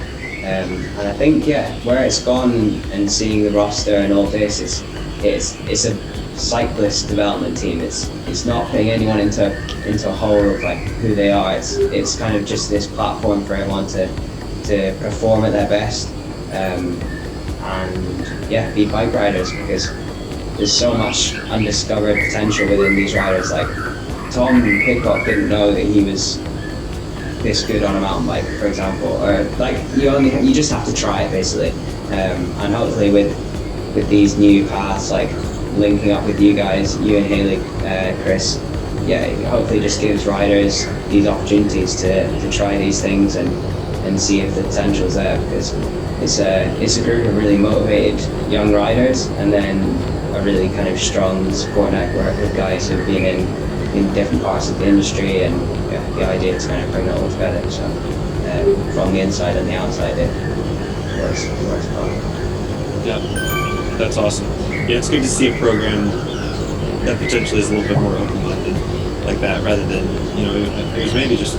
I think where it's gone and seeing the roster and all this, it's a cyclist development team. It's not putting anyone into a hole of who they are. It's kind of just this platform for everyone to perform at their best, and be bike riders, because there's so much undiscovered potential within these riders. Tom Pidcock didn't know that he was this good on a mountain bike, for example, or you just have to try it basically, and hopefully with these new paths, linking up with you guys, you and Haley, Chris, hopefully just gives riders these opportunities to try these things and see if the potential's there, because it's a group of really motivated young riders, and then a really kind of strong support network of guys who've been in different parts of the industry, and the idea is kind of bring it all together. So from the inside and the outside, it works well. Yeah, that's awesome. Yeah, it's good to see a program that potentially is a little bit more open-minded like that, rather than, it was maybe just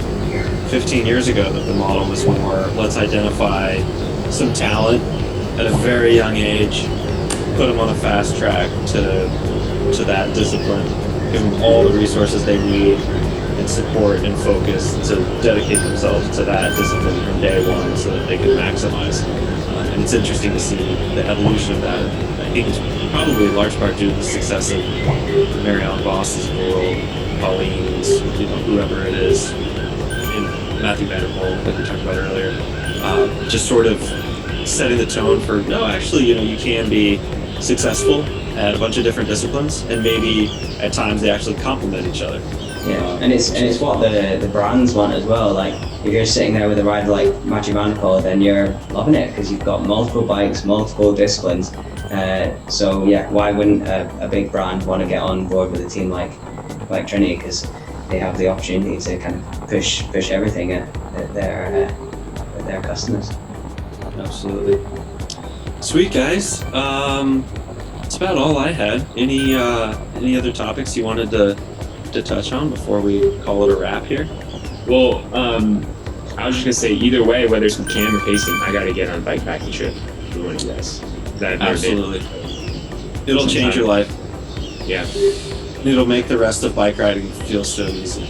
15 years ago that the model was more, let's identify some talent at a very young age, put them on a fast track to that discipline, give them all the resources they need and support and focus to dedicate themselves to that discipline from day one so that they can maximize. And it's interesting to see the evolution of that. I think it's probably in large part due to the success of Marianne Voss's of the world, Pauline's, whoever it is, Matthew Vanderpool, like we talked about earlier, just sort of setting the tone for, no, actually, you can be successful at a bunch of different disciplines, and maybe at times they actually complement each other. Yeah, and it's what the brands want as well. If you're sitting there with a rider like Matthew Vanderpool, then you're loving it because you've got multiple bikes, multiple disciplines. So why wouldn't a big brand want to get on board with a team like Trinity, because they have the opportunity to kind of push everything at their customers. Absolutely. Sweet, guys. That's about all I had. Any other topics you wanted to touch on before we call it a wrap here? Well, I was just gonna say, either way, whether it's with Cam or Payson, I gotta get on a bike packing trip with one of you guys. Absolutely. It'll change your life. Yeah. It'll make the rest of bike riding feel so easy.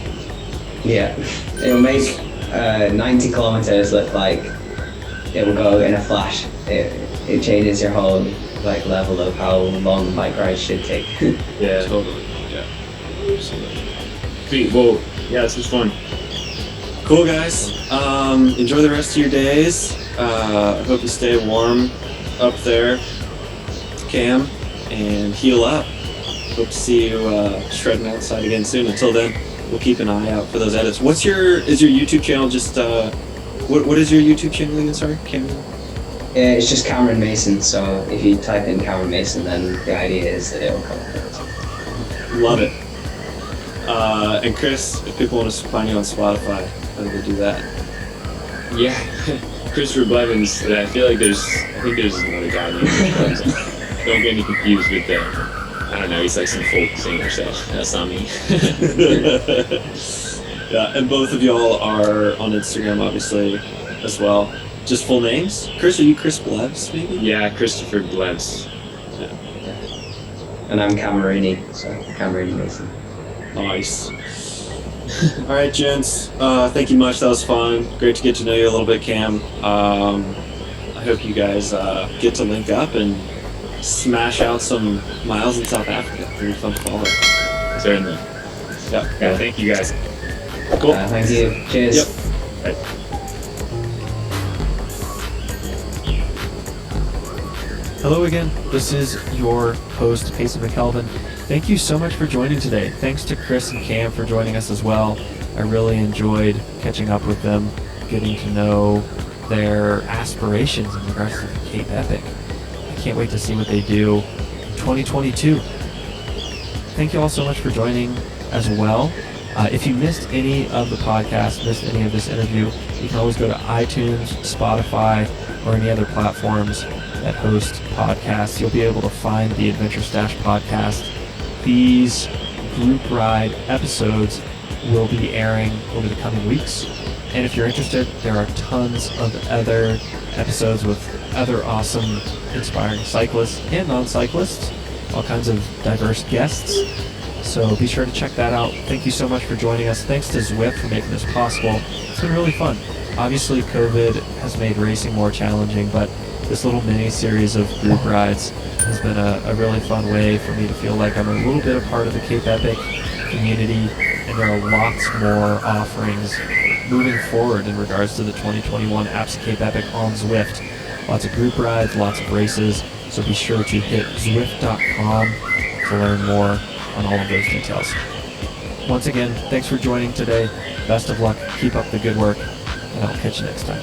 Yeah, it'll make 90 kilometers look like it will go in a flash. It changes your whole like level of how long bike rides should take. Yeah. Totally. Yeah. Absolutely. Sweet. Well, yeah, this was fun. Cool, guys. Enjoy the rest of your days. I hope you stay warm up there, Cam, and heal up. Hope to see you shredding outside again soon. Until then, we'll keep an eye out for those edits. Is your YouTube channel just what is your YouTube channel again? Sorry, Cam. It's just Cameron Mason. So if you type in Cameron Mason, then the idea is that it'll come up. Love it. And Chris, if people want to find you on Spotify, how do they do that? Yeah. Christopher Blevins. I think there's another guy named Blevins. Don't get me confused with the, I don't know, he's like some folk singer, so that's not me. Yeah, and both of y'all are on Instagram, obviously, as well. Just full names? Chris, are you Chris Blevs, maybe? Yeah, Christopher Blevs. And I'm Camerooni, so Camerooni Mason. Nice. All right, gents. Thank you much. That was fun. Great to get to know you a little bit, Cam. I hope you guys get to link up and smash out some miles in South Africa. Pretty fun to follow. Certainly. Yeah. Yeah, thank you guys. Cool. Thank you. Cheers. Yep. Bye. Hello again. This is your host, Payson McKelvin. Thank you so much for joining today. Thanks to Chris and Cam for joining us as well. I really enjoyed catching up with them, getting to know their aspirations in regards to the Cape Epic. I can't wait to see what they do in 2022. Thank you all so much for joining as well. If you missed any of the podcast, missed any of this interview, you can always go to iTunes, Spotify, or any other platforms that host podcasts. You'll be able to find the Adventure Stash podcast. These group ride episodes will be airing over the coming weeks. And if you're interested, there are tons of other episodes with other awesome, inspiring cyclists and non-cyclists, all kinds of diverse guests. So be sure to check that out. Thank you so much for joining us. Thanks to Zwift for making this possible. It's been really fun. Obviously, COVID has made racing more challenging, but this little mini series of group rides has been a really fun way for me to feel like I'm a little bit a part of the Cape Epic community, and there are lots more offerings moving forward in regards to the 2021 Absa Cape Epic on Zwift. Lots of group rides, lots of races, so be sure to hit Zwift.com to learn more on all of those details. Once again, thanks for joining today. Best of luck, keep up the good work, and I'll catch you next time.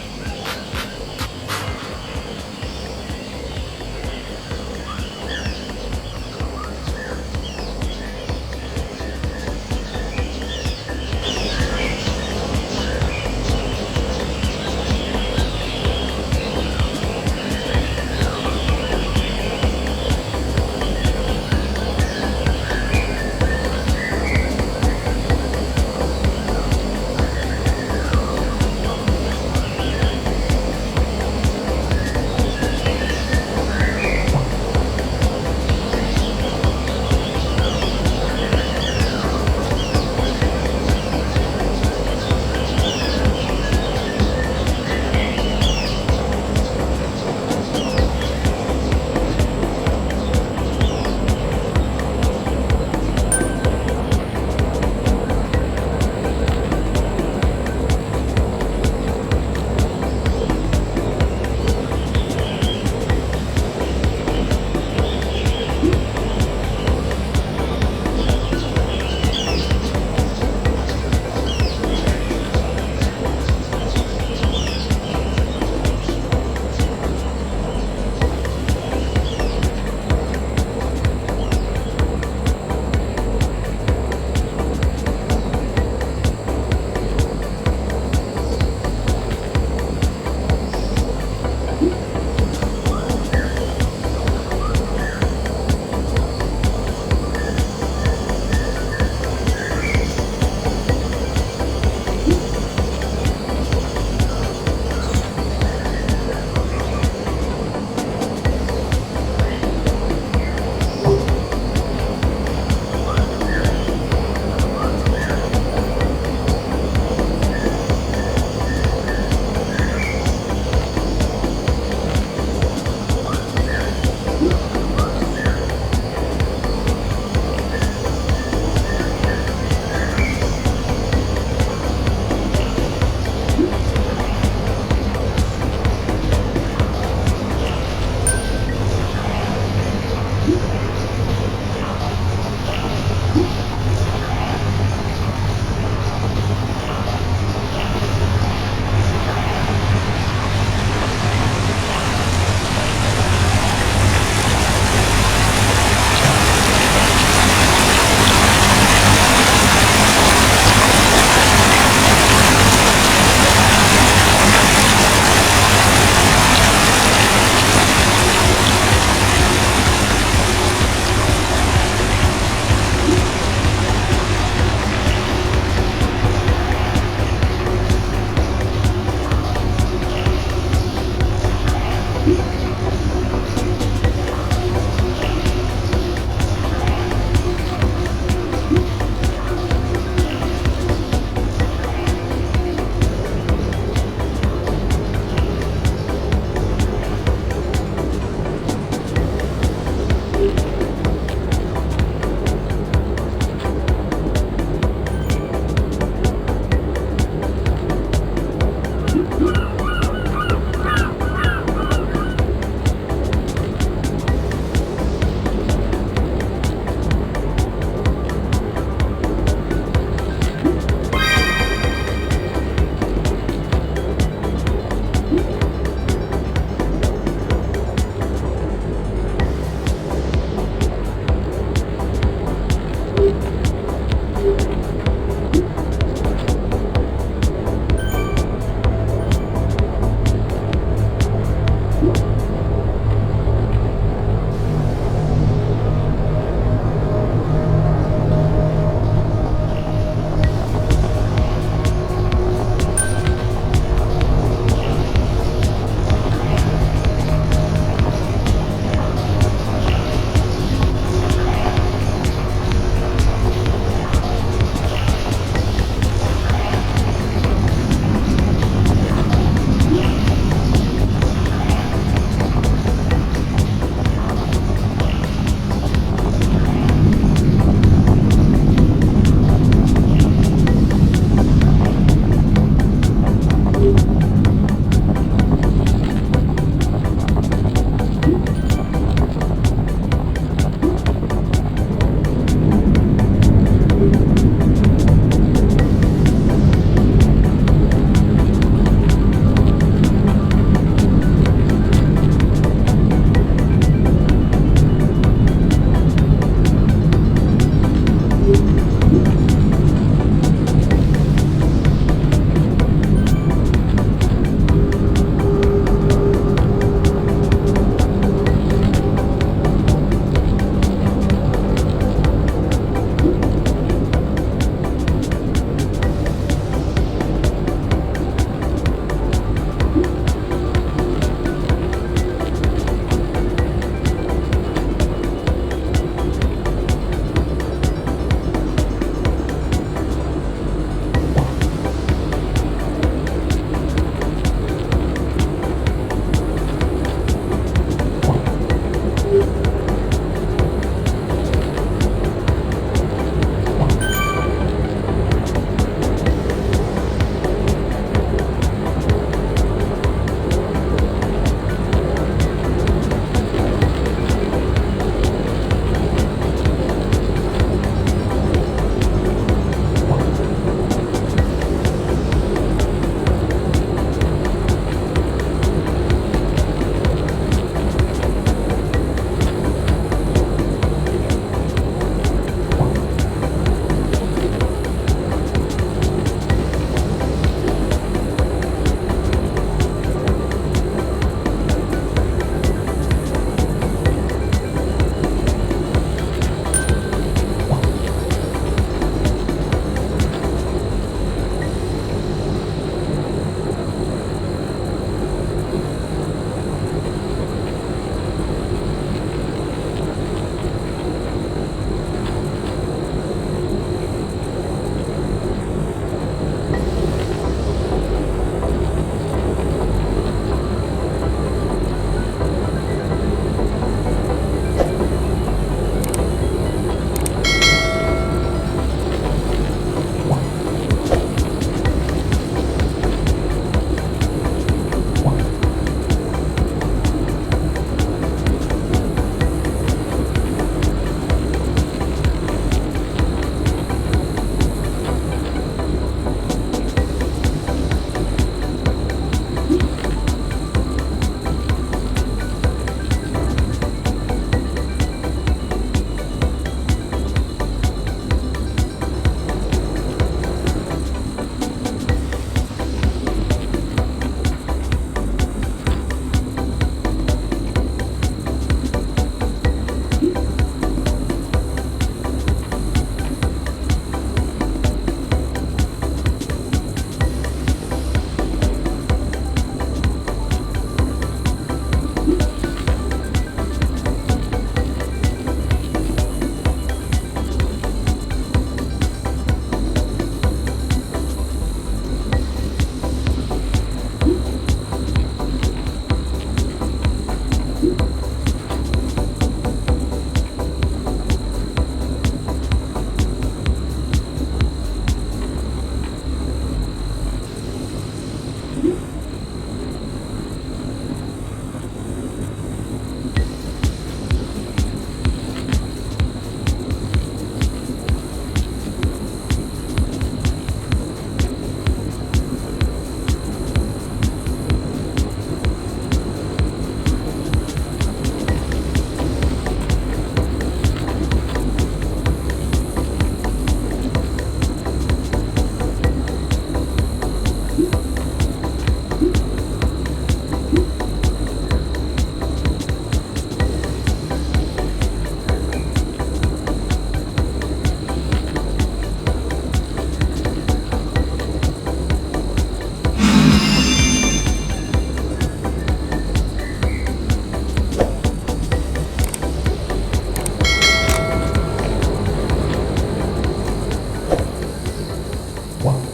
Wow.